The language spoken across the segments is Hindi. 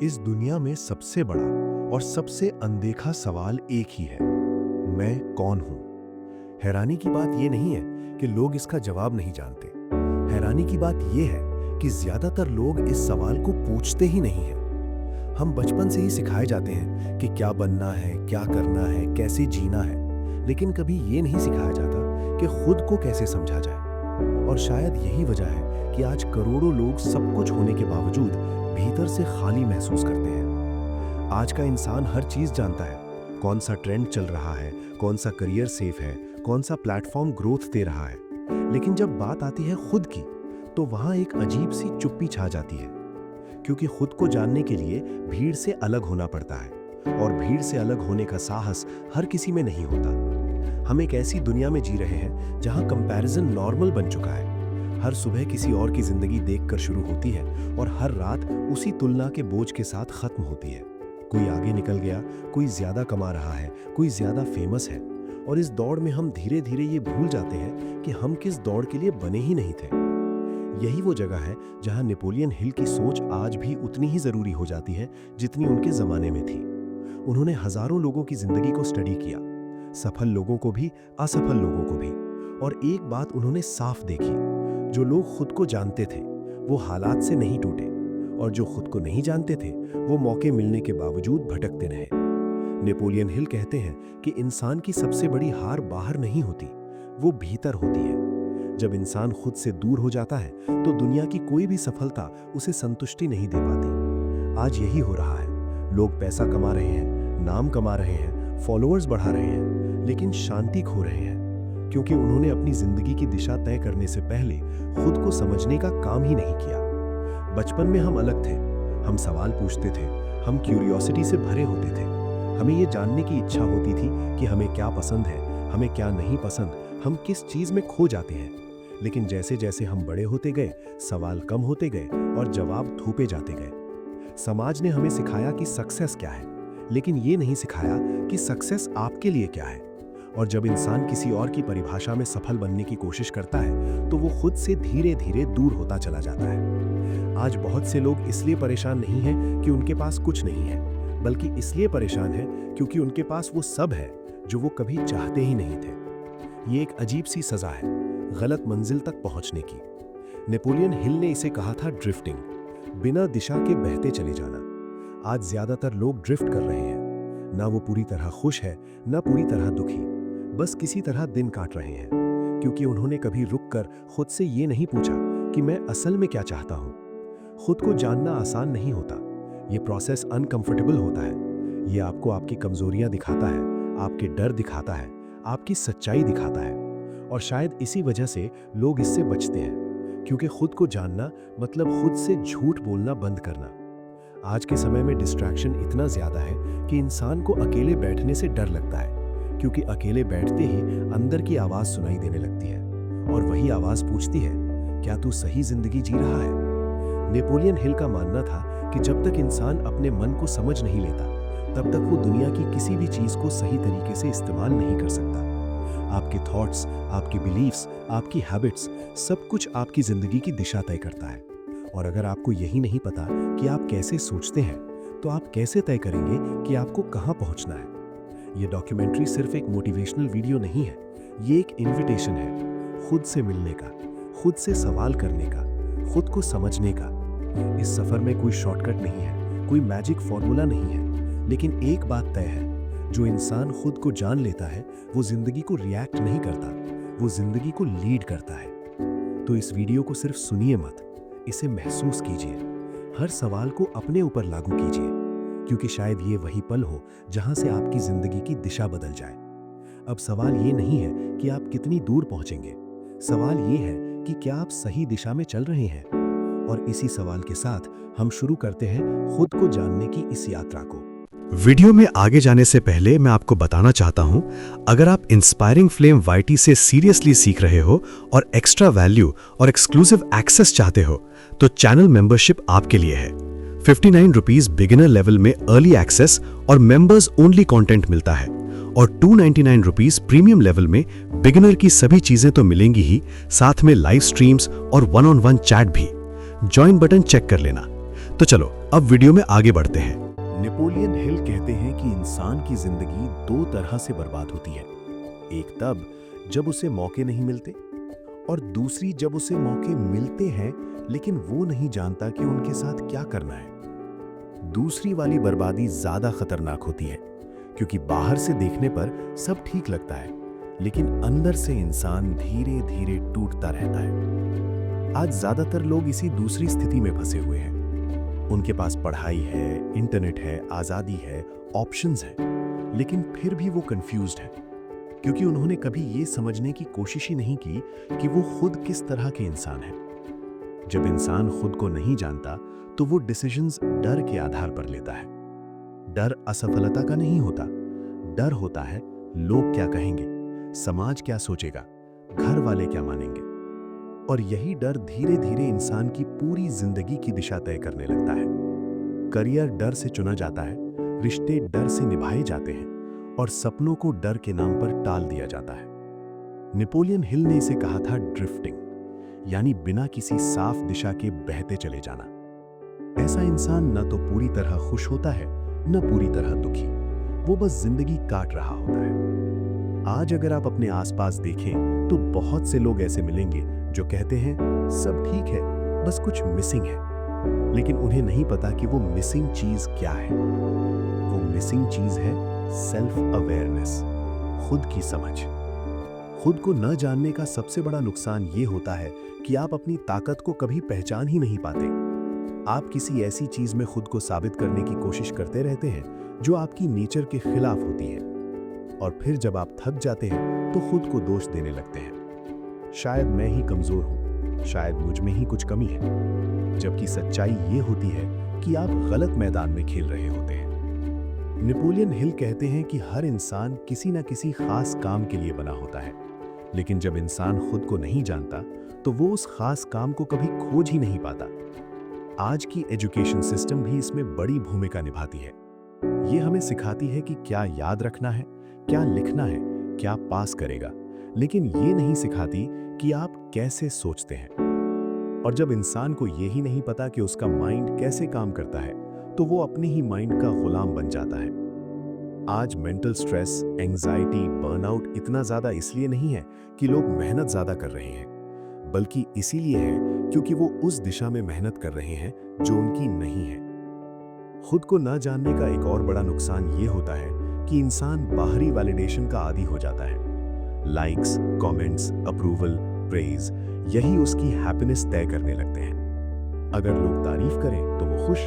इस दुनिया में सबसे बड़ा और सबसे अनदेखा सवाल एक ही है, मैं कौन हूं? हैरानी की बात यह नहीं है कि लोग इसका जवाब नहीं जानते। हैरानी की बात यह है कि ज्यादातर लोग इस सवाल को पूछते ही नहीं हैं। हम बचपन से ही सिखाए जाते हैं कि क्या बनना है, क्या करना है, कैसे जीना है, लेकिन कभी ये नहीं सिखाया जाता कि खुद को कैसे समझा जाए। और शायद यही वजह है कि आज करोड़ों लोग सब कुछ होने के बावजूद भीतर से खाली महसूस करते हैं। आज का इंसान हर चीज जानता है, कौन सा ट्रेंड चल रहा है, कौन सा करियर सेफ है, कौन सा प्लेटफॉर्म ग्रोथ दे रहा है, लेकिन जब बात आती है खुद की, तो वहां एक अजीब सी चुप्पी छा जाती है। क्योंकि खुद को जानने के लिए भीड़ से अलग होना पड़ता है, और भीड़ से अलग होने का साहस हर किसी में नहीं होता। हम एक ऐसी दुनिया में जी रहे हैं जहां कंपैरिजन नॉर्मल बन चुका है। हर सुबह किसी और की जिंदगी देखकर शुरू होती है और हर रात उसी तुलना के बोझ के साथ खत्म होती है। कोई आगे निकल गया, कोई ज्यादा कमा रहा है, कोई ज्यादा फेमस है, और इस दौड़ में हम धीरे धीरे ये भूल जाते हैं कि हम किस दौड़ के लिए बने ही नहीं थे। यही वो जगह है जहां नेपोलियन हिल की सोच आज भी उतनी ही जरूरी हो जाती है जितनी उनके जमाने में थी। उन्होंने हजारों लोगों की जिंदगी को स्टडी किया, सफल लोगों को भी, असफल लोगों को भी, और एक बात उन्होंने साफ देखी, जो लोग खुद को जानते थे वो हालात से नहीं टूटे, और जो खुद को नहीं जानते थे वो मौके मिलने के बावजूद भटकते रहे। नेपोलियन हिल कहते हैं कि इंसान की सबसे बड़ी हार बाहर नहीं होती, वो भीतर होती है। जब इंसान खुद से दूर हो जाता है तो दुनिया की कोई भी सफलता उसे संतुष्टि नहीं दे पाती। आज यही हो रहा है। लोग पैसा कमा रहे हैं, नाम कमा रहे हैं, फॉलोअर्स बढ़ा रहे हैं, लेकिन शांति खो रहे हैं, क्योंकि उन्होंने अपनी जिंदगी की दिशा तय करने से पहले खुद को समझने का काम ही नहीं किया। बचपन में हम अलग थे, हम सवाल पूछते थे, हम क्यूरियोसिटी से भरे होते थे। हमें ये जानने की इच्छा होती थी कि हमें क्या पसंद है, हमें क्या नहीं पसंद, हम किस चीज में खो जाते हैं। लेकिन जैसे जैसे हम बड़े होते गए, सवाल कम होते गए और जवाब थोपे जाते गए। समाज ने हमें सिखाया कि सक्सेस क्या है, लेकिन ये नहीं सिखाया कि सक्सेस आपके लिए क्या है। और जब इंसान किसी और की परिभाषा में सफल बनने की कोशिश करता है तो वो खुद से धीरे धीरे दूर होता चला जाता है। आज बहुत से लोग इसलिए परेशान नहीं हैं कि उनके पास कुछ नहीं है, बल्कि इसलिए परेशान हैं क्योंकि उनके पास वो सब है जो वो कभी चाहते ही नहीं थे। ये एक अजीब सी सजा है, गलत मंजिल तक पहुंचने की। नेपोलियन हिल ने इसे कहा था ड्रिफ्टिंग, बिना दिशा के बहते चले जाना। आज ज्यादातर लोग ड्रिफ्ट कर रहे हैं, ना वो पूरी तरह खुश है, ना पूरी तरह दुखी, बस किसी तरह दिन काट रहे हैं, क्योंकि उन्होंने कभी रुककर खुद से ये नहीं पूछा कि मैं असल में क्या चाहता हूं। खुद को जानना आसान नहीं होता, ये प्रोसेस अनकंफर्टेबल होता है। ये आपको आपकी कमजोरियां दिखाता है, आपके डर दिखाता है, आपकी सच्चाई दिखाता है, और शायद इसी वजह से लोग इससे बचते हैं, क्योंकि खुद को जानना मतलब खुद से झूठ बोलना बंद करना। आज के समय में डिस्ट्रैक्शन इतना ज्यादा है कि इंसान को अकेले बैठने से डर लगता है, क्योंकि अकेले बैठते ही अंदर की आवाज सुनाई देने लगती है, और वही आवाज पूछती है, क्या तू सही जिंदगी जी रहा है? नेपोलियन हिल का मानना था कि जब तक इंसान अपने मन को समझ नहीं लेता, तब तक वो दुनिया की किसी भी चीज को सही तरीके से इस्तेमाल नहीं कर सकता। आपके थॉट्स, आपके बिलीव्स, आपकी हैबिट्स, सब कुछ आपकी जिंदगी की दिशा तय करता है। और अगर आपको यही नहीं पता कि आप कैसे सोचते हैं, तो आप कैसे तय करेंगे कि आपको कहां पहुंचना है? ये डॉक्यूमेंट्री सिर्फ एक मोटिवेशनल वीडियो नहीं है, ये एक इन्विटेशन है खुद से मिलने का, खुद से सवाल करने का, खुद को समझने का। इस सफर में कोई शॉर्टकट नहीं है, कोई मैजिक फॉर्मूला नहीं है, लेकिन एक बात तय है, जो इंसान खुद को जान लेता है वो जिंदगी को रिएक्ट नहीं करता, वो जिंदगी को लीड करता है। तो इस वीडियो को सिर्फ सुनिए मत, इसे महसूस कीजिए, हर सवाल को अपने ऊपर लागू कीजिए, क्योंकि शायद ये वही पल हो जहां से आपकी जिंदगी की दिशा बदल जाए। अब सवाल ये नहीं है कि आप कितनी दूर पहुंचेंगे, सवाल ये है कि क्या आप सही दिशा में चल रहे हैं। और इसी सवाल के साथ हम शुरू करते हैं खुद को जानने की इस यात्रा को। वीडियो में आगे जाने से पहले मैं आपको बताना चाहता हूं, अगर आप इंस्पायरिंग फ्लेम वाईटी से सीरियसली सीख रहे हो और एक्स्ट्रा वैल्यू और एक्सक्लूसिव एक्सेस चाहते हो, तो चैनल मेंबरशिप आपके लिए है। 59 रुपीज बिगिनर लेवल में अर्ली एक्सेस और मेंबर्स ओनली कंटेंट मिलता है, और 299 रुपीज प्रीमियम लेवल में बिगिनर की सभी चीजें तो मिलेंगी ही, साथ में लाइव स्ट्रीम्स और 1-on-1 चैट भी। ज्वाइन बटन चेक कर लेना। तो चलो अब वीडियो में आगे बढ़ते हैं। नेपोलियन हिल कहते हैं कि इंसान की जिंदगी दो तरह से बर्बाद होती है। एक तब जब उसे मौके नहीं मिलते, और दूसरी जब उसे मौके मिलते हैं लेकिन वो नहीं जानता कि उनके साथ क्या करना है। दूसरी वाली बर्बादी ज्यादा खतरनाक होती है, क्योंकि बाहर से देखने पर सब ठीक लगता है, लेकिन अंदर से इंसान धीरे धीरे टूटता रहता है। आज ज्यादातर लोग इसी दूसरी स्थिति में फंसे हुए हैं। उनके पास पढ़ाई है, इंटरनेट है, आजादी है, ऑप्शंस हैं, लेकिन फिर भी वो कंफ्यूज्ड है, क्योंकि उन्होंने कभी ये समझने की कोशिश ही नहीं की कि वो खुद किस तरह के इंसान हैं। जब इंसान खुद को नहीं जानता तो वो डिसीजंस डर के आधार पर लेता है। डर असफलता का नहीं होता, डर होता है लोग क्या कहेंगे, समाज क्या सोचेगा, घर वाले क्या मानेंगे। और यही डर धीरे धीरे इंसान की पूरी जिंदगी की दिशा तय करने लगता है। करियर डर से चुना जाता है, रिश्ते डर से निभाए जाते हैं, और सपनों को डर के नाम पर टाल दिया जाता है। नेपोलियन हिल ने इसे कहा था ड्रिफ्टिंग, यानी बिना किसी साफ दिशा के बहते चले जाना। ऐसा इंसान न तो पूरी तरह खुश होता है, न पूरी तरह दुखी, वो बस जिंदगी काट रहा होता है। आज अगर आप अपने आसपास देखें तो बहुत से लोग ऐसे मिलेंगे जो कहते हैं सब ठीक है, बस कुछ मिसिंग है, लेकिन उन्हें नहीं पता कि वो मिसिंग चीज क्या है। वो मिसिंग चीज है सेल्फ अवेयरनेस, खुद की समझ। खुद को न जानने का सबसे बड़ा नुकसान ये होता है कि आप अपनी ताकत को कभी पहचान ही नहीं पाते। आप किसी ऐसी चीज में खुद को साबित करने की कोशिश करते रहते हैं जो आपकी नेचर के खिलाफ होती है, और फिर जब आप थक जाते हैं तो खुद को दोष देने लगते हैं। शायद मैं ही कमजोर हूं, शायद मुझ में ही कुछ कमी है, जबकि सच्चाई ये होती है कि आप गलत मैदान में खेल रहे होते हैं। नेपोलियन हिल कहते हैं कि हर इंसान किसी न किसी खास काम के लिए बना होता है, लेकिन जब इंसान खुद को नहीं जानता तो वो उस खास काम को कभी खोज ही नहीं पाता। आज की एजुकेशन सिस्टम भी इसमें बड़ी भूमिका निभाती है। ये हमें सिखाती है कि क्या याद रखना है, क्या लिखना है, क्या पास करेगा, लेकिन ये नहीं सिखाती कि आप कैसे सोचते हैं। और जब इंसान को ये ही नहीं पता कि उसका माइंड कैसे काम करता है, तो वो अपने ही माइंड का गुलाम बन जाता है। आज मेंटल स्ट्रेस, एंजाइटी, बर्नआउट इतना ज्यादा इसलिए नहीं है कि लोग मेहनत ज्यादा कर रहे हैं, बल्कि इसीलिए है क्योंकि वो उस दिशा में मेहनत कर रहे हैं जो उनकी नहीं है। खुद को न जानने का एक और बड़ा नुकसान ये होता है कि इंसान बाहरी वैलिडेशन का आदी हो जाता है। लाइक्स, कमेंट्स, अप्रूवल, प्रेज, यही उसकी हैप्पीनेस तय करने लगते हैं। अगर लोग तारीफ करें तो वो खुश,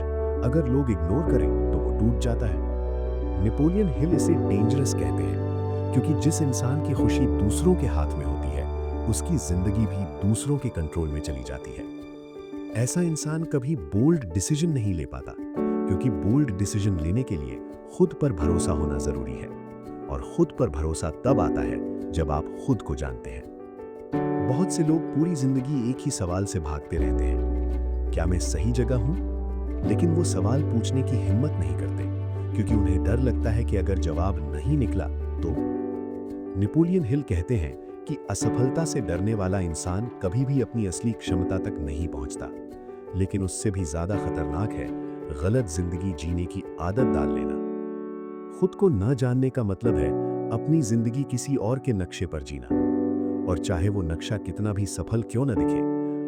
अगर लोग इग्नोर करें तो वो टूट जाता है। नेपोलियन हिल इसे डेंजरस कहते हैं, क्योंकि जिस इंसान की खुशी दूसरों के हाथ में होती है, उसकी जिंदगी भी दूसरों के कंट्रोल में चली जाती है। ऐसा इंसान कभी बोल्ड डिसीजन नहीं ले पाता, क्योंकि बोल्ड डिसीजन लेने के लिए खुद पर भरोसा होना जरूरी है, और खुद पर भरोसा तब आता है जब आप खुद को जानते हैं। बहुत से लोग पूरी जिंदगी एक ही सवाल से भागते रहते हैं, क्या मैं सही जगह हूं? लेकिन वो सवाल पूछने की हिम्मत नहीं करते, क्योंकि उन्हें डर लगता है कि अगर जवाब नहीं निकला तो। नेपोलियन हिल कहते हैं कि असफलता से डरने वाला इंसान कभी भी अपनी असली क्षमता तक नहीं पहुंचता, लेकिन उससे भी ज्यादा खतरनाक है गलत जिंदगी जीने की आदत डाल लेना। खुद को न जानने का मतलब है अपनी जिंदगी किसी और के नक्शे पर जीना, और चाहे वो नक्शा कितना भी सफल क्यों न दिखे,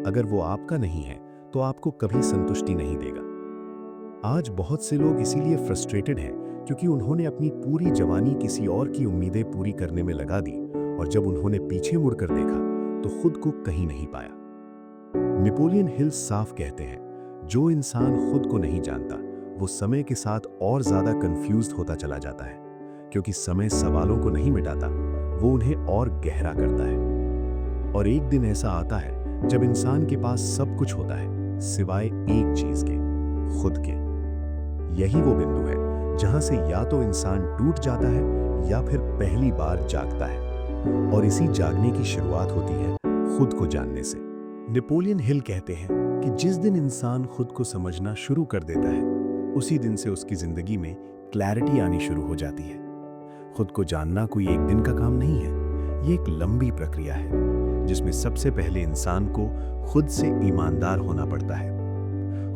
अगर वो आपका नहीं है तो आपको कभी संतुष्टि नहीं देगा। आज बहुत से लोग इसीलिए फ्रस्ट्रेटेड हैं क्योंकि उन्होंने अपनी पूरी जवानी किसी और की उम्मीदें पूरी करने में लगा दी, और जब उन्होंने पीछे मुड़कर देखा तो खुद को कहीं नहीं पाया। नेपोलियन हिल साफ कहते हैं, जो इंसान खुद को नहीं जानता वो समय के साथ और ज्यादा कंफ्यूज्ड होता चला जाता है, क्योंकि समय सवालों को नहीं मिटाता, वो उन्हें और गहरा करता है। और एक दिन ऐसा आता है जब इंसान के पास सब कुछ होता है सिवाय एक चीज के, खुद के। यही वो बिंदु है जहां से या तो इंसान टूट जाता है या फिर पहली बार जागता है, और इसी जागने की शुरुआत होती है खुद को जानने से। नेपोलियन हिल कहते हैं कि जिस दिन इंसान खुद को समझना शुरू कर देता है, उसी दिन से उसकी जिंदगी में क्लैरिटी आनी शुरू हो जाती है। खुद को जानना कोई एक दिन का काम नहीं है, ये एक लंबी प्रक्रिया है जिसमें सबसे पहले इंसान को खुद से ईमानदार होना पड़ता है।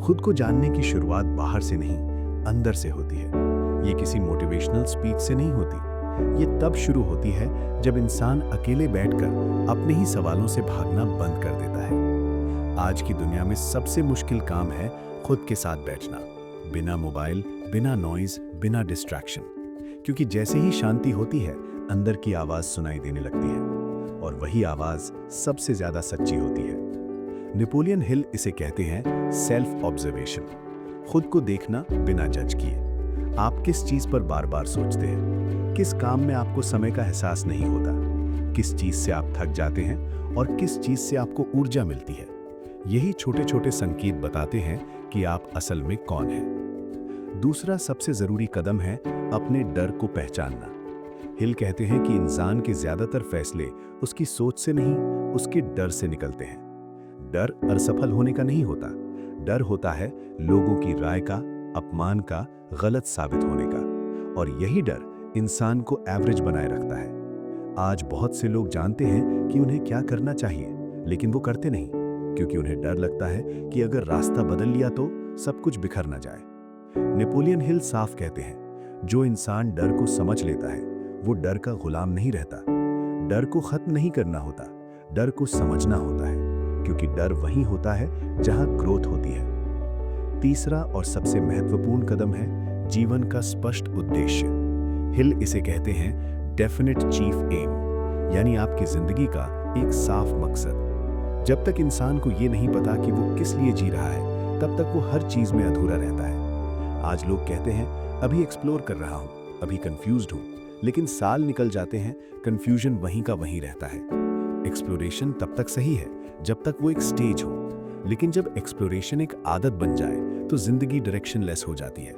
खुद को जानने की शुरुआत बाहर से नहीं, अंदर से होती है। ये किसी मोटिवेशनल स्पीच से नहीं होती। ये तब शुरू होती है जब इंसान अकेले बैठकर अपने ही सवालों से भागना बंद कर देता है। आज की दुनिया में सबसे मुश्किल काम है खुद के साथ बैठना, बिना मोबाइल, बिना नॉइज, बिना डिस्ट्रैक्शन। क्योंकि जैसे ही शांति होती है, अंदर की आवाज सुनाई देने लगती है, और वही आवाज सबसे ज्यादा सच्ची होती है। नेपोलियन हिल इसे कहते हैं सेल्फ ऑब्जर्वेशन, खुद को देखना बिना जज किए। आप किस चीज पर बार बार सोचते हैं, किस काम में आपको समय का एहसास नहीं होता, किस चीज से आप थक जाते हैं और किस चीज से आपको ऊर्जा मिलती है। यही छोटे छोटे संकेत बताते हैं कि आप असल में कौन हैं। दूसरा सबसे जरूरी कदम है अपने डर को पहचानना। हिल कहते हैं कि इंसान के ज्यादातर फैसले उसकी सोच से नहीं, उसके डर से निकलते हैं। डर असफल होने का नहीं होता, डर होता है लोगों की राय का, अपमान का, गलत साबित होने का। और यही डर इंसान को एवरेज बनाए रखता है। आज बहुत से लोग जानते हैं कि उन्हें क्या करना चाहिए, लेकिन वो करते नहीं, क्योंकि उन्हें डर लगता है कि अगर रास्ता बदल लिया तो सब कुछ बिखर न जाए। नेपोलियन हिल साफ कहते हैं, जो इंसान डर को समझ लेता है वो डर का गुलाम नहीं रहता। डर को खत्म नहीं करना होता, डर को समझना होता है, क्योंकि डर वहीं होता है जहां ग्रोथ होती है। तीसरा और सबसे महत्वपूर्ण कदम है जीवन का स्पष्ट उद्देश्य। हिल इसे कहते हैं डेफिनेट चीफ एम, यानी आपकी जिंदगी का एक साफ मकसद। जब तक इंसान को ये नहीं पता कि वो किस लिए जी रहा है, तब तक वो हर चीज में अधूरा रहता है। आज लोग कहते हैं अभी एक्सप्लोर कर रहा हूं, अभी कंफ्यूज्ड हूं, लेकिन साल निकल जाते हैं, कंफ्यूजन वहीं का वहीं रहता है। एक्सप्लोरेशन तब तक सही है जब तक वो एक स्टेज हो, लेकिन जब एक्सप्लोरेशन एक आदत बन जाए तो जिंदगी डायरेक्शनलेस हो जाती है।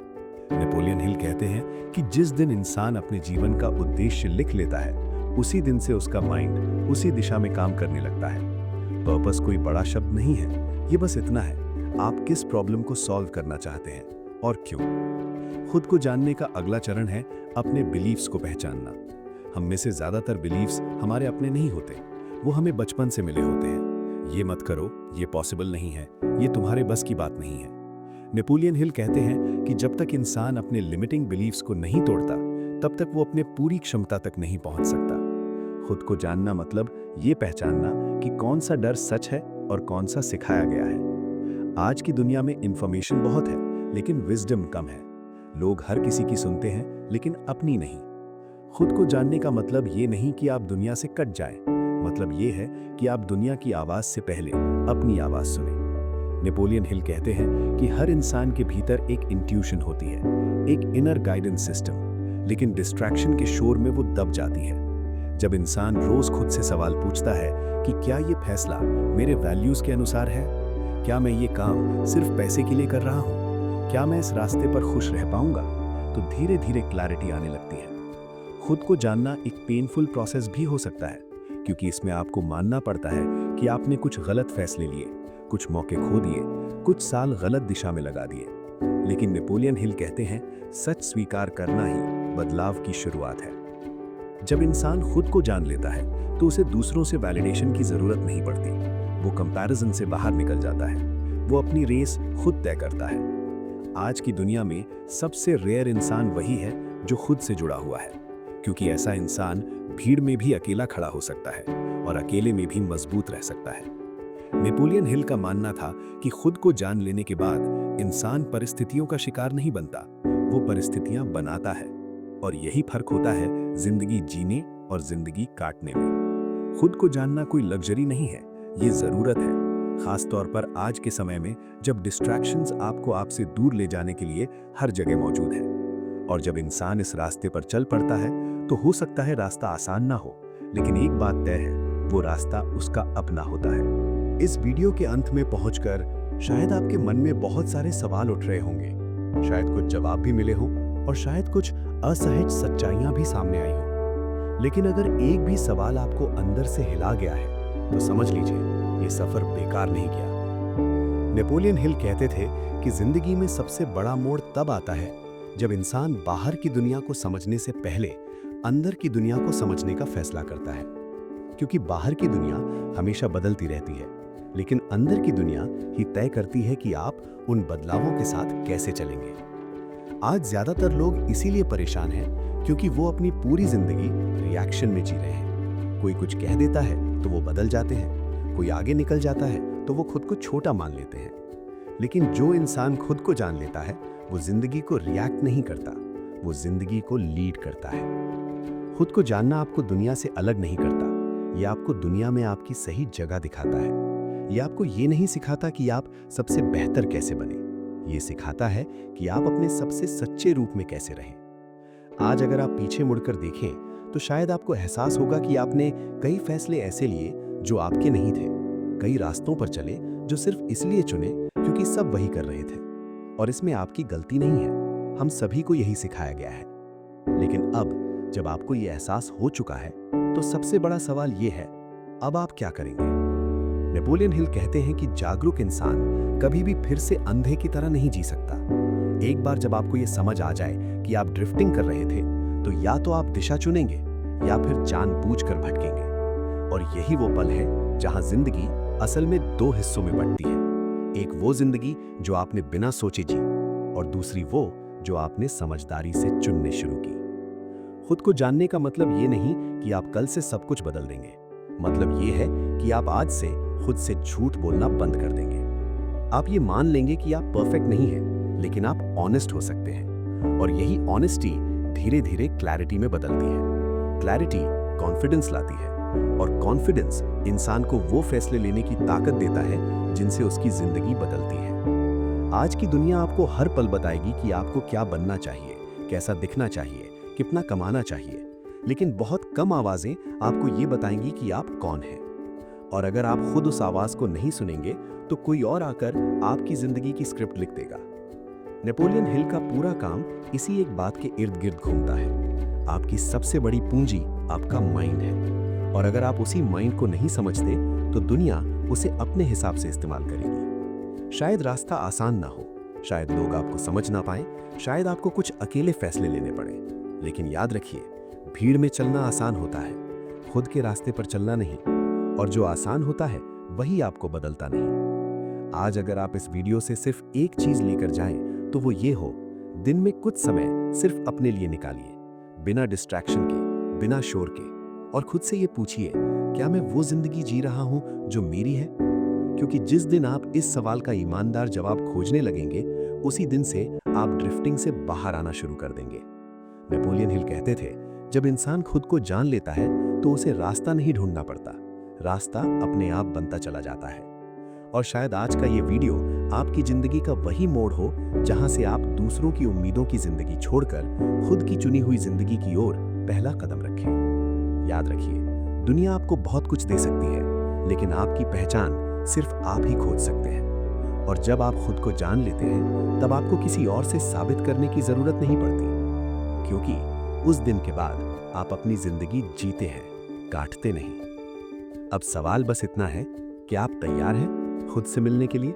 नेपोलियन हिल कहते हैं कि जिस दिन इंसान अपने जीवन का उद्देश्य लिख लेता है, उसी दिन से उसका माइंड उसी दिशा में काम करने लगता है। पर्पस कोई बड़ा शब्द नहीं है, ये बस इतना है, आप किस प्रॉब्लम को सॉल्व करना चाहते हैं और क्यों। खुद को जानने का अगला चरण है अपने बिलीव्स को पहचानना। हम में से ज्यादातर बिलीव्स हमारे अपने नहीं होते, वो हमें बचपन से मिले होते हैं। ये मत करो, ये पॉसिबल नहीं है, ये तुम्हारे बस की बात नहीं है। नेपोलियन हिल कहते हैं कि जब तक इंसान अपने लिमिटिंग बिलीव्स को नहीं तोड़ता, तब तक वो अपने पूरी क्षमता तक नहीं पहुंच सकता। खुद को जानना मतलब ये पहचानना कि कौन सा डर सच है और कौन सा सिखाया गया है। आज की दुनिया में इंफॉर्मेशन बहुत है, लेकिन विजडम कम है। लोग हर किसी की सुनते हैं, लेकिन अपनी नहीं। खुद को जानने का मतलब ये नहीं कि आप दुनिया से कट जाएं, मतलब ये है कि आप दुनिया की आवाज से पहले अपनी आवाज सुने। नेपोलियन हिल कहते हैं कि हर इंसान के भीतर एक इंट्यूशन होती है, एक इनर गाइडेंस सिस्टम, लेकिन डिस्ट्रैक्शन के शोर में वो दब जाती है। जब इंसान रोज खुद से सवाल पूछता है कि क्या ये फैसला मेरे वैल्यूज के अनुसार है, क्या मैं ये काम सिर्फ पैसे के लिए कर रहा हूँ, क्या मैं इस रास्ते पर खुश रह पाऊंगा, तो धीरे धीरे क्लैरिटी आने लगती है। खुद को जानना एक पेनफुल प्रोसेस भी हो सकता है, क्योंकि इसमें आपको मानना पड़ता है कि आपने कुछ गलत फैसले लिए, कुछ मौके खो दिए, कुछ साल गलत दिशा में लगा दिए। लेकिन नेपोलियन हिल कहते हैं सच स्वीकार करना ही बदलाव की शुरुआत है। जब इंसान खुद को जान लेता है तो उसे दूसरों से वैलिडेशन की जरूरत नहीं पड़ती। वो कंपैरिजन से बाहर निकल जाता है, वो अपनी रेस खुद तय करता है। आज की दुनिया में सबसे रेयर इंसान वही है जो खुद से जुड़ा हुआ है, क्योंकि ऐसा इंसान भीड़ में भी अकेला खड़ा हो सकता है और अकेले में भी मजबूत रह सकता है। नेपोलियन हिल का मानना था कि खुद को जान लेने के बाद इंसान परिस्थितियों का शिकार नहीं बनता, वो परिस्थितियां बनाता है। और यही फर्क होता है जिंदगी जीने और जिंदगी काटने में। खुद को जानना कोई लग्जरी नहीं है, ये जरूरत है, खास तौर पर आज के समय में जब डिस्ट्रैक्शंस आपको आपसे दूर ले जाने के लिए हर जगह मौजूद है। और जब इंसान इस रास्ते पर चल पड़ता है तो हो सकता है रास्ता आसान ना हो, लेकिन एक बात तय है, वो रास्ता उसका अपना होता है। इस वीडियो के अंत में पहुंचकर शायद आपके मन में बहुत सारे सवाल उठ रहे होंगे, शायद कुछ जवाब भी मिले हों और शायद कुछ असहज सच्चाइयां भी सामने आई हों। लेकिन अगर एक भी सवाल आपको अंदर से हिला गया है तो समझ लीजिए ये सफर बेकार नहीं गया। नेपोलियन हिल कहते थे कि जिंदगी में सबसे बड़ा मोड़ तब आता है जब इंसान बाहर की दुनिया को समझने से पहले अंदर की दुनिया को समझने का फैसला करता है। क्योंकि बाहर की दुनिया हमेशा बदलती रहती है, लेकिन अंदर की दुनिया ही तय करती है कि आप उन बदलावों के साथ कैसे चलेंगे। आज ज्यादातर लोग इसीलिए परेशान हैं क्योंकि वो अपनी पूरी जिंदगी रिएक्शन में जी रहे हैं। कोई कुछ कह देता है तो वो बदल जाते हैं, कोई आगे निकल जाता है तो वो खुद को छोटा मान लेते हैं। लेकिन जो इंसान खुद को जान लेता है वो जिंदगी को रिएक्ट नहीं करता, वो जिंदगी को लीड करता है। खुद को जानना आपको दुनिया से अलग नहीं करता, ये आपको दुनिया में आपकी सही जगह दिखाता है। ये आपको ये नहीं सिखाता कि आप सबसे बेहतर कैसे बने, ये सिखाता है कि आप अपने सबसे सच्चे रूप में कैसे रहें। आज अगर आप पीछे मुड़कर देखें तो शायद आपको एहसास होगा कि आपने कई फैसले ऐसे लिए जो आपके नहीं थे, कई रास्तों पर चले जो सिर्फ इसलिए चुने क्योंकि सब वही कर रहे थे। और इसमें आपकी गलती नहीं है, हम सभी को यही सिखाया गया है। लेकिन अब जब आपको ये एहसास हो चुका है तो सबसे बड़ा सवाल ये है, अब आप क्या करेंगे? नेपोलियन हिल कहते हैं कि जागरूक इंसान कभी भी फिर से अंधे की तरह नहीं जी सकता। एक बार जब आपको ये समझ आ जाए कि आप ड्रिफ्टिंग कर रहे थे तो या तो आप दिशा चुनेंगे या फिर जानबूझकर भटकेंगे। और यही वो पल है जहां जिंदगी असल में दो हिस्सों में बंटती है। एक वो जिंदगी जो आपने बिना सोचे जी और दूसरी वो जो आपने समझदारी से चुनने शुरू की। खुद को जानने का मतलब ये नहीं कि आप कल से सब कुछ बदल देंगे, मतलब ये है कि आप आज से खुद से झूठ बोलना बंद कर देंगे। आप ये मान लेंगे कि आप परफेक्ट नहीं हैं, लेकिन आप ऑनेस्ट हो सकते हैं। और यही ऑनेस्टी धीरे धीरे क्लैरिटी में बदलती है। क्लैरिटी कॉन्फिडेंस लाती है और कॉन्फिडेंस इंसान को वो फैसले लेने की ताकत देता है जिनसे उसकी जिंदगी बदलती है। आज की दुनिया आपको हर पल बताएगी कि आपको क्या बनना चाहिए, कैसा दिखना चाहिए, कितना कमाना चाहिए, लेकिन बहुत कम आवाजें आपको ये बताएंगी कि आप कौन हैं। और अगर आप खुद उस आवाज को नहीं सुनेंगे तो कोई और आकर आपकी जिंदगी की स्क्रिप्ट लिख देगा। नेपोलियन हिल का पूरा काम इसी एक बात के इर्द गिर्द घूमता है। आपकी सबसे बड़ी पूंजी आपका माइंड है, और अगर आप उसी माइंड को नहीं समझते तो दुनिया उसे अपने हिसाब से इस्तेमाल करेगी। शायद रास्ता आसान ना हो, शायद लोग आपको समझ ना पाए, शायद आपको कुछ अकेले फैसले लेने पड़े, लेकिन याद रखिए, भीड़ में चलना आसान होता है, खुद के रास्ते पर चलना नहीं। और जो आसान होता है वही आपको बदलता नहीं। आज अगर आप इस वीडियो से सिर्फ एक चीज लेकर जाएं तो वो ये हो, दिन में कुछ समय सिर्फ अपने लिए निकालिए, बिना डिस्ट्रैक्शन के, बिना शोर के, और खुद से ये पूछिए, क्या मैं वो जिंदगी जी रहा हूं जो मेरी है? क्योंकि जिस दिन आप इस सवाल का ईमानदार जवाब खोजने लगेंगे, उसी दिन से आप ड्रिफ्टिंग से बाहर आना शुरू कर देंगे। नेपोलियन हिल कहते थे, जब इंसान खुद को जान लेता है तो उसे रास्ता नहीं ढूंढना पड़ता, रास्ता अपने आप बनता चला जाता है। और शायद आज का ये वीडियो आपकी जिंदगी का वही मोड़ हो जहां से आप दूसरों की उम्मीदों की जिंदगी छोड़कर खुद की चुनी हुई जिंदगी की ओर पहला कदम रखें। याद रखिए, दुनिया आपको बहुत कुछ दे सकती है, लेकिन आपकी पहचान सिर्फ आप ही खोज सकते हैं। और जब आप खुद को जान लेते हैं तब आपको किसी और से साबित करने की जरूरत नहीं पड़ती, क्योंकि उस दिन के बाद आप अपनी जिंदगी जीते हैं, काटते नहीं। अब सवाल बस इतना है कि आप तैयार हैं खुद से मिलने के लिए?